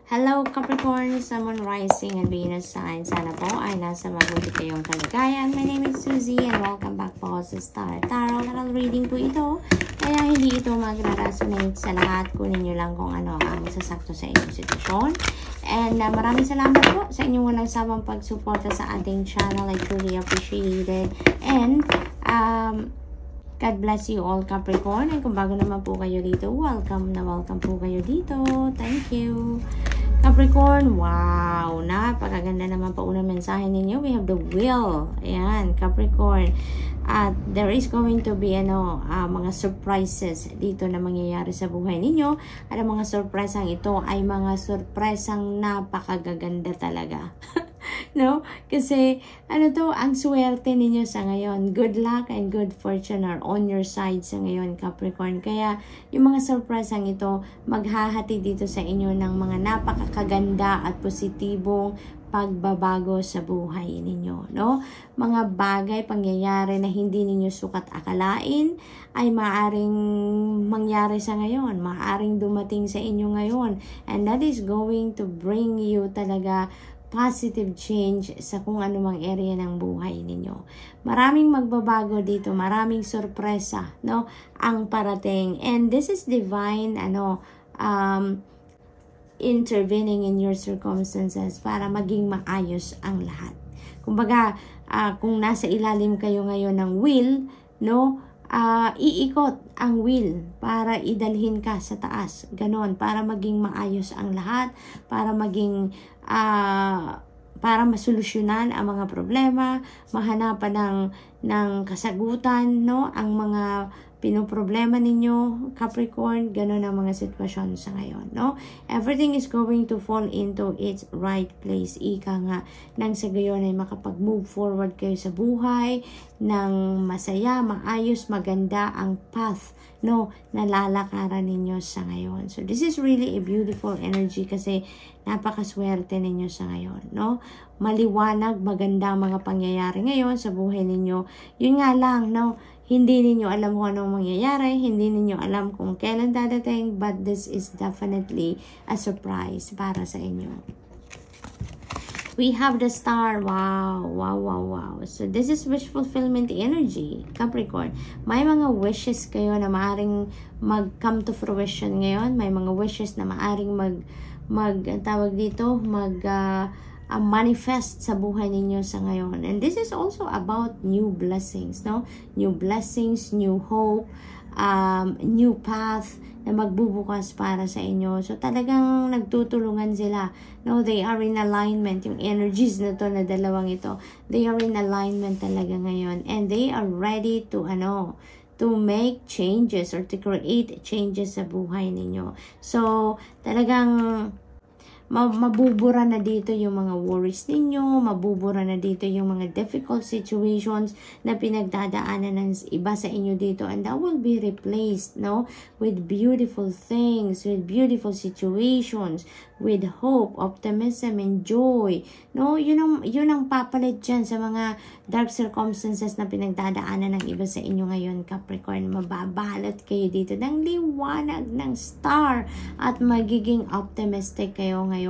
Hello Capricorn, Sun, Moon, Rising, and Venus sign. Sana po ay nasa mabuti kayong kalagayan. My name is Suzy and welcome back po sa Star Tarot. Tarot reading po ito. Kaya hindi ito magra-resonate sa lahat. Kunin nyo lang kung ano ang sasakto sa inyong sitwasyon. And maraming salamat po sa inyong walang sawang pagsuporta sa ating channel. I truly appreciate it. And God bless you all, Capricorn. And kung bago naman po kayo dito, welcome po kayo dito. Thank you. Capricorn, wow, napakaganda naman po unang mensahe ninyo. We have the will. Ayan, Capricorn. At there is going to be mga surprises dito na mangyayari sa buhay ninyo. At ang mga surpresang ito ay mga surpresang napakagaganda talaga. No? Kasi, ang swerte ninyo sa ngayon. Good luck and good fortune are on your side sa ngayon, Capricorn. Kaya, yung mga surpresang ito, maghahati dito sa inyo ng mga napakaganda at positibong pagbabago sa buhay ninyo, no? Mga bagay, pangyayari na hindi ninyo sukat akalain ay maaring mangyari sa ngayon, maaring dumating sa inyo ngayon, and that is going to bring you talaga positive change sa kung anumang area ng buhay ninyo. Maraming magbabago dito, maraming sorpresa, no, ang parating. And this is divine, intervening in your circumstances para maging maayos ang lahat. Kumbaga, kung nasa ilalim kayo ngayon ng will, no, iikot ang will para idalhin ka sa taas. Ganon, para maging maayos ang lahat, para maging para masolusyonan ang mga problema, mahanapan ng kasagutan, no, ang mga pinoproblema ninyo, Capricorn. Ganon ang mga sitwasyon sa ngayon, no? Everything is going to fall into its right place. Ika nga, nang sa gayon ay makapag-move forward kayo sa buhay ng masaya, maayos, maganda ang path, no, na lalakaran ninyo sa ngayon. So, this is really a beautiful energy kasi napakaswerte ninyo sa ngayon, no? Maliwanag, maganda ang mga pangyayari ngayon sa buhay ninyo. Yun nga lang, no? Hindi ninyo alam kung anong mangyayari, hindi ninyo alam kung kailan dadating, but this is definitely a surprise para sa inyo. We have the star. Wow, wow, wow, wow. So this is wish fulfillment energy, Capricorn. May mga wishes kayo na maaring mag-come to fruition ngayon. May mga wishes na maaring manifest sa buhay ninyo sa ngayon. And this is also about new blessings, no? New blessings, new hope, new path na magbubukas para sa inyo. So, talagang nagtutulungan sila. No, they are in alignment. Yung energies na to na dalawang ito, they are in alignment talaga ngayon. And they are ready to, to make changes or to create changes sa buhay ninyo. So, talagang mabubura na dito yung mga worries ninyo, mabubura na dito yung mga difficult situations na pinagdadaanan ng iba sa inyo dito, and that will be replaced, no, with beautiful things, with beautiful situations, with hope, optimism, and joy, no? Yun ang papalit dyan sa mga dark circumstances na pinagdadaanan ng iba sa inyo ngayon, Capricorn. Mababalot kayo dito ng liwanag ng star at magiging optimistic kayo ngayon,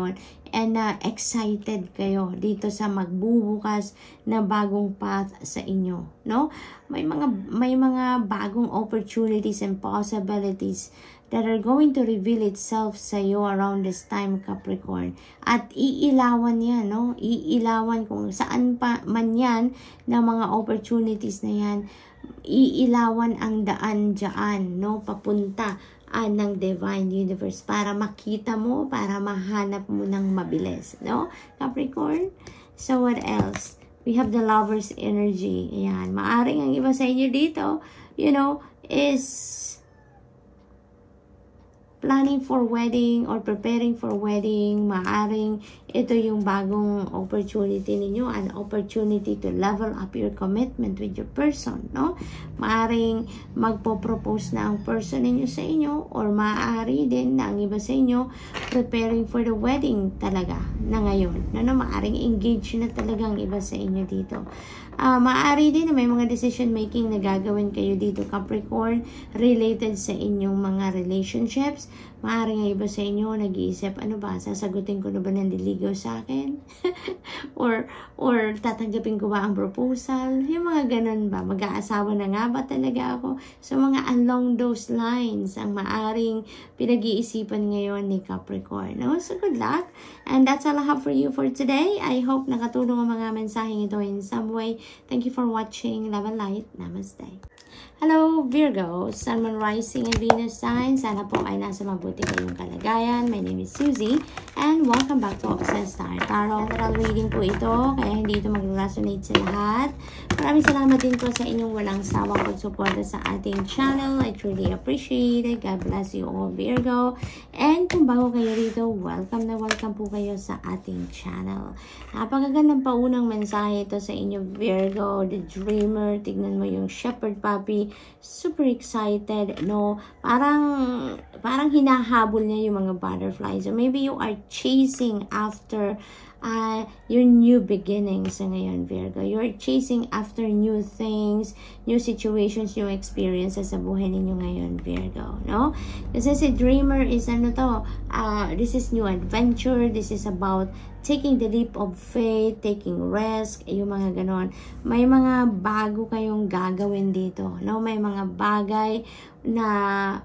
and excited kayo dito sa magbubukas na bagong path sa inyo, no? May mga bagong opportunities and possibilities that are going to reveal itself sa iyo around this time, Capricorn. At iilawan yan, no? Iilawan kung saan pa man yan na mga opportunities na yan. Iilawan ang daan dyan, no? Papunta ng divine universe para makita mo, para mahanap mo ng mabilis, no, Capricorn? So what else? We have the lover's energy. Ayan, maaring ang iba sa inyo dito, is planning for wedding or preparing for wedding. Maaring ito yung bagong opportunity ninyo, an opportunity to level up your commitment with your person, no? Maaring magpo-propose na ang person ninyo sa inyo, or maaari din na ang iba sa inyo preparing for the wedding talaga na ngayon. Maaring engage na talaga ang iba sa inyo dito. Maaari din na may mga decision making na gagawin kayo dito, Capricorn, related sa inyong mga relationships. Maaaring ang iba sa inyo nag-iisip, ano ba, sasagutin ko na ba ng diligaw sa akin? or tatanggapin ko ba ang proposal? Yung mga ganun ba? Mag-aasawa na nga ba talaga ako? So mga along those lines ang maaring pinag-iisipan ngayon ni Capricorn. No? So good luck. And that's all I have for you for today. I hope nakatulong ang mga mensaheng ito in some way. Thank you for watching. Love and light. Namaste. Hello Virgo, Sun, Moon, Rising, and Venus signs. Sana po ay nasa mabuti kayong kalagayan. My name is Susie and welcome back po sa Star Tarot. General reading po ito, kaya hindi ito mag-resonate sa lahat. Maraming salamat din po sa inyong walang sawang pagsuporta sa ating channel. I truly appreciate it. God bless you all, Virgo. And kung bago kayo rito, welcome na welcome po kayo sa ating channel. Napakagandang paunang mensahe ito sa inyo, Virgo, the dreamer. Tignan mo yung shepherd puppy. Super excited, no? Parang hinahabol niya yung mga butterflies. So maybe you are chasing after your new beginnings ngayon, Virgo. You're chasing after new things, new situations, new experiences sa buhay ninyo ngayon, Virgo, no? Kasi si dreamer is this is new adventure. This is about taking the leap of faith, taking risk, yung mga ganon. May mga bago kayong gagawin dito, no? May mga bagay na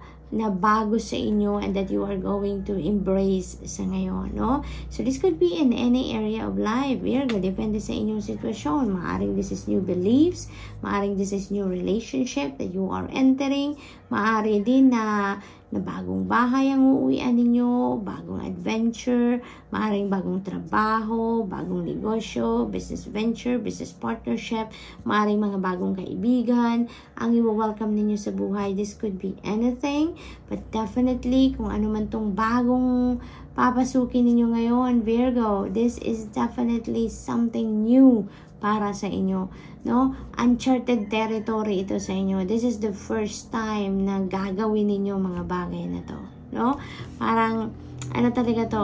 bago sa inyo and that you are going to embrace sa ngayon, no? So this could be in any area of life, Virgo. Depende sa inyong sitwasyon. Maaring this is new beliefs, maaring this is new relationship that you are entering, maaari din na bagong bahay ang uuwian ninyo, bagong adventure, maaaring bagong trabaho, bagong negosyo, business venture, business partnership, maaaring mga bagong kaibigan ang i-welcome ninyo sa buhay. This could be anything, but definitely kung ano man tong bagong papasukin ninyo ngayon, Virgo, this is definitely something new para sa inyo, no? Uncharted territory ito sa inyo. This is the first time na gagawin ninyo mga bagay na to, no? Parang talaga to,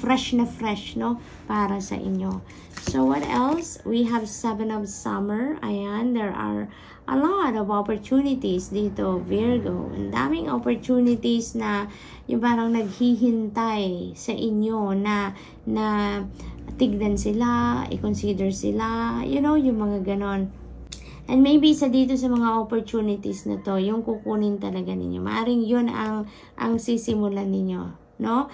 fresh na fresh, no? Para sa inyo. So what else? We have Seven of Summer. Ayan, there are a lot of opportunities dito, Virgo. Ang daming opportunities na yung parang naghihintay sa inyo na tignan sila, i-consider sila, you know, yung mga ganon. And maybe dito sa mga opportunities na to, yung kukunin talaga ninyo. Maaring yun ang sisimulan ninyo, no?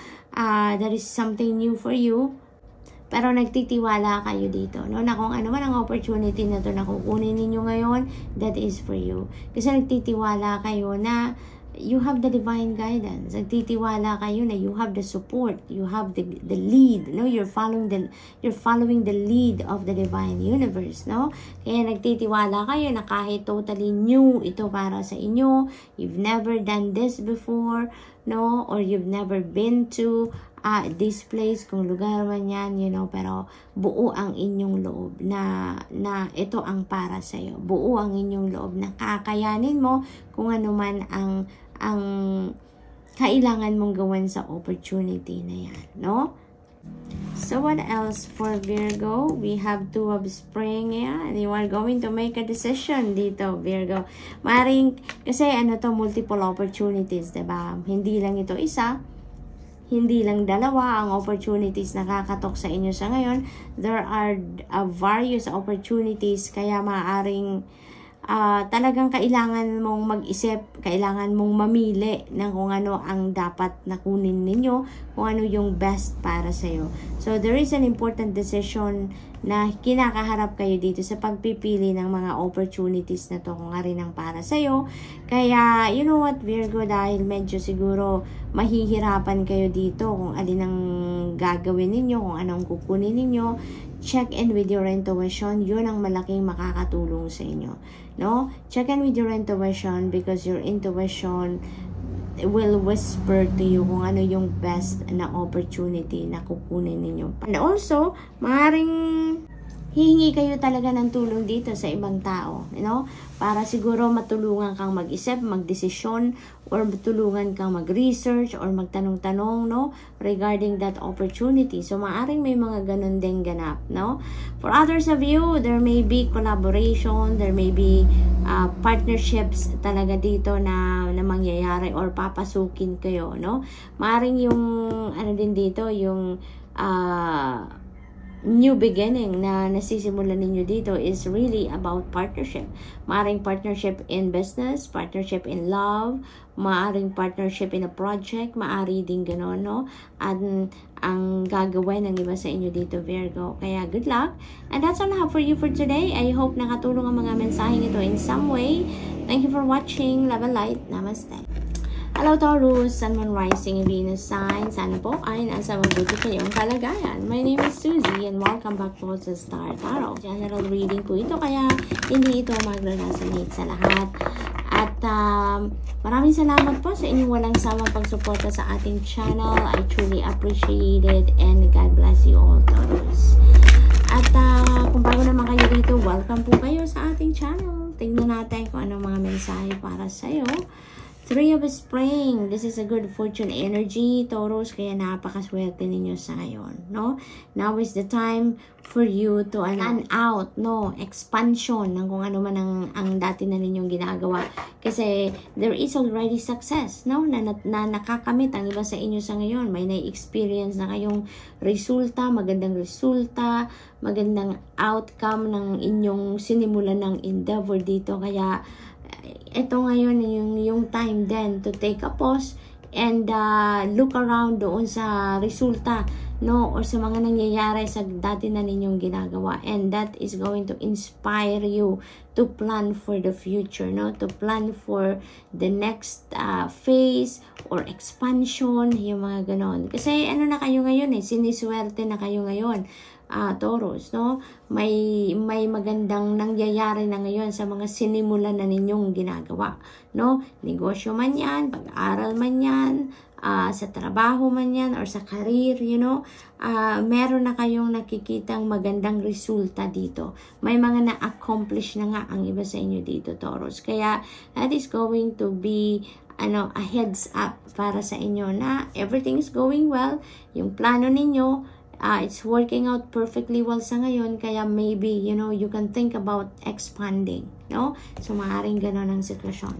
There is something new for you, pero nagtitiwala kayo dito, no? Na kung ano man ang opportunity na to na kukunin ninyo ngayon, that is for you. Kasi nagtitiwala kayo na you have the divine guidance. Nagtitiwala kayo na you have the support, you have the lead, no? You're following the lead of the divine universe, no? Kaya nagtitiwala kayo na kahit totally new ito para sa inyo, you've never done this before, no? Or you've never been to this place, kung lugar man yan, you know, pero buo ang inyong loob na ito ang para sa iyo. Buo ang inyong loob na kakayanin mo kung ano man ang kailangan mong gawin sa opportunity na yan, no? So what else for Virgo? We have Two of Spring, yeah, and you are going to make a decision dito, Virgo. Maring kasi multiple opportunities, diba? Hindi lang ito isa, hindi lang dalawa ang opportunities na kakatok sa inyo sa ngayon. There are various opportunities, kaya maaring talagang kailangan mong mag-isip, kailangan mong mamili ng kung ano ang dapat na kunin ninyo, kung ano yung best para sa'yo. So, there is an important decision na kinakaharap kayo dito sa pagpipili ng mga opportunities na to, kung nga rin ang para sa'yo. Kaya, you know what, Virgo, dahil medyo siguro mahihirapan kayo dito kung alin ang gagawin ninyo, kung anong kukunin ninyo, check in with your intuition. Yun ang malaking makakatulong sa inyo, no? Check in with your intuition, because your intuition will whisper to you kung ano yung best na opportunity na kukunin ninyo. And also, maaaring hihingi kayo talaga ng tulong dito sa ibang tao, you know, para siguro matulungan kang mag-isip, magdesisyon, or matulungan kang mag-research or magtanong-tanong, no, regarding that opportunity. So maaring may mga ganun din ganap, no. For others of you, there may be collaboration, there may be partnerships talaga dito na mangyayari or papasukin kayo, no. Maaring yung ano din dito, yung new beginning na nasisimulan ninyo dito is really about partnership. Maaring partnership in business, partnership in love, maaring partnership in a project, maari din gano'n, no? At ang gagawin ng iba sa inyo dito, Virgo. Kaya good luck. And that's all I have for you for today. I hope nakatulong ang mga mensaheng ito in some way. Thank you for watching. Love and light. Namaste. Hello Taurus, Sun, Moon, Rising, Venus sign. Sana po ay nasa mabuti kayong kalagayan. My name is Susie and welcome back po sa Star Tarot. General reading po ito kaya hindi ito magre-resonate sa lahat. At maraming salamat po sa inyong walang sawang pagsuporta sa ating channel. I truly appreciate it and God bless you all, Taurus. At kung bago naman kayo dito, welcome po kayo sa ating channel. Tingnan natin kung anong mga mensahe para sa iyo. Three of Spring. This is a good fortune energy, Taurus. Kaya napakaswerte ninyo sa ngayon, no? Now is the time for you to run out, no? Expansion ng kung ano man ang dati na ninyong ginagawa. Kasi there is already success, no? Na nakakamit ang iba sa inyo sa ngayon. May na-experience na kayong resulta, magandang outcome ng inyong sinimulan ng endeavor dito. Kaya ito ngayon yung time then to take a pause and look around doon sa resulta, no, or sa mga nangyayari sa dati na ninyong ginagawa, and that is going to inspire you to plan for the future, no, to plan for the next phase or expansion, yung mga ganon. Kasi ano na kayo ngayon siniswerte na kayo ngayon, Taurus, no? May magandang nangyayari na ngayon sa mga sinimulan na ninyong ginagawa, no? Negosyo man yan, pag-aaral man yan, sa trabaho man yan, or sa career, you know, meron na kayong nakikitang magandang resulta dito. May mga na-accomplish na nga ang iba sa inyo dito, Taurus. Kaya, that is going to be a heads up para sa inyo na everything is going well, yung plano ninyo, it's working out perfectly well sa ngayon, kaya maybe, you know, you can think about expanding, no? So, maaaring ganon ang sitwasyon.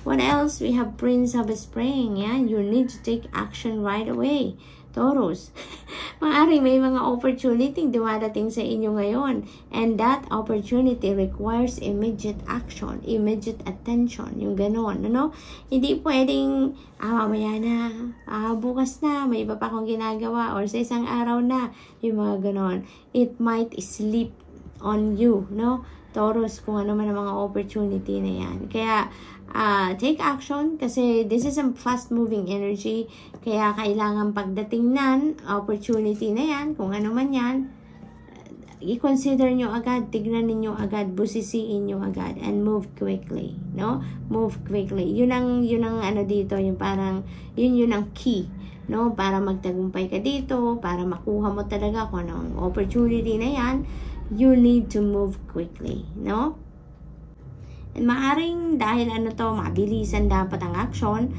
What else? We have Prince of Spring, yeah? You need to take action right away, Taurus. Maaaring may mga opportunity dumadating sa inyo ngayon, and that opportunity requires immediate action, immediate attention, yung ganon, ano? Hindi pwedeng, mamaya na, bukas na, may iba pa akong ginagawa, or sa isang araw na, yung mga ganon. It might slip on you, no? Taurus, kung ano man ang mga opportunity na yan. Kaya, take action kasi this is a fast-moving energy. Kaya, kailangan pagdating nan, opportunity na yan, kung ano man yan, i-consider nyo agad, tignan ninyo agad, busisiin nyo agad, and move quickly, no? Move quickly. Yun ang ano dito, yung parang, yun ang key, no? Para magtagumpay ka dito, para makuha mo talaga kung anong opportunity na yan, you need to move quickly, no? And maaring dahil mabilisan dapat ang action,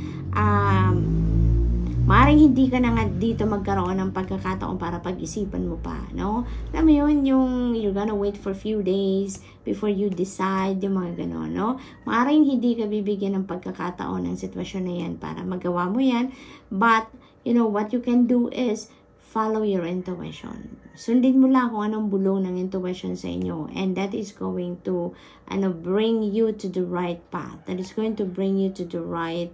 maaring hindi ka na nga dito magkaroon ng pagkakataon para pag-isipan mo pa, no? Alam mo yun, yung you're gonna wait for few days before you decide, yung mga ganon, no? Maaring hindi ka bibigyan ng pagkakataon ng sitwasyon na yan para magawa mo yan, but, you know, what you can do is follow your intuition. Sundin mo lang kung anong bulong ng intuition sa inyo, and that is going to bring you to the right path. That is going to bring you to the right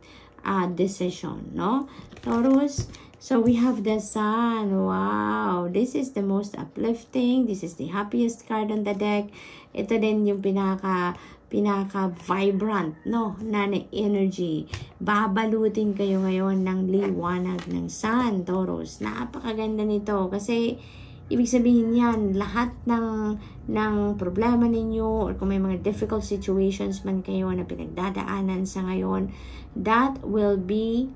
decision, no? Taurus, so we have the Sun. Wow, this is the most uplifting. This is the happiest card on the deck. Ito din yung pinaka-vibrant, no, na energy. Babalutin kayo ngayon ng liwanag ng Sun, Taurus. Napakaganda nito kasi ibig sabihin yan, lahat ng problema ninyo, or kung may mga difficult situations man kayo na pinagdadaanan sa ngayon, that will be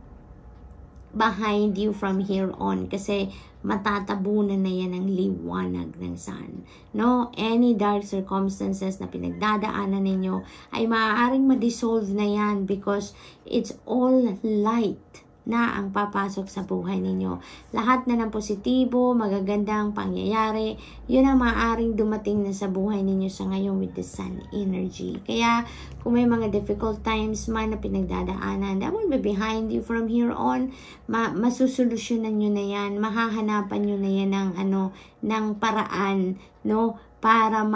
behind you from here on, kasi matatabunan na yan ng liwanag ng sun. No? Any dark circumstances na pinagdadaanan ninyo ay maaaring ma-dissolve na yan because it's all light na ang papasok sa buhay ninyo. Lahat na ng positibo, magagandang pangyayari, yun ang maaaring dumating na sa buhay ninyo sa ngayon with the sun energy. Kaya, kung may mga difficult times man na pinagdadaanan, that will be behind you from here on. Masusolusyonan nyo na yan, mahahanapan nyo na yan ng paraan, no? Para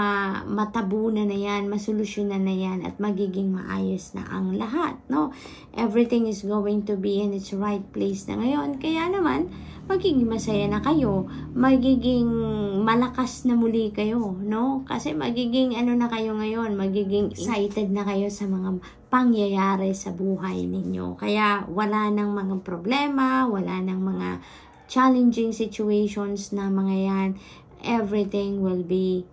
matabunan na yan, masolusyonan na yan, at magiging maayos na ang lahat, no? Everything is going to be in its right place na ngayon. Kaya naman, magiging masaya na kayo, magiging malakas na muli kayo, no? Kasi magiging na kayo ngayon, magiging excited na kayo sa mga pangyayari sa buhay ninyo. Kaya wala nang mga problema, wala nang mga challenging situations na mga yan. Everything will be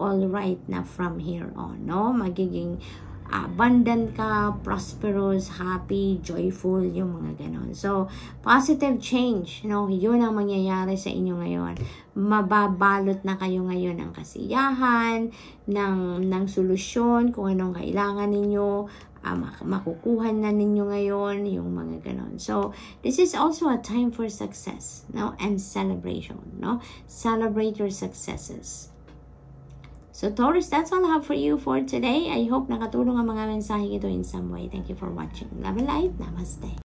all right na from here on, no? Magiging abundant ka, prosperous, happy, joyful, yung mga ganon. So, positive change, no? Yun ang mangyayari sa inyo ngayon. Mababalot na kayo ngayon ng kasiyahan, ng solusyon, kung anong kailangan ninyo, makukuha na ninyo ngayon, yung mga ganon. So, this is also a time for success, no? And celebration, no? Celebrate your successes. So, Taurus, that's all I have for you for today. I hope nakatulong ang mga mensahe ito in some way. Thank you for watching. Love and light. Namaste.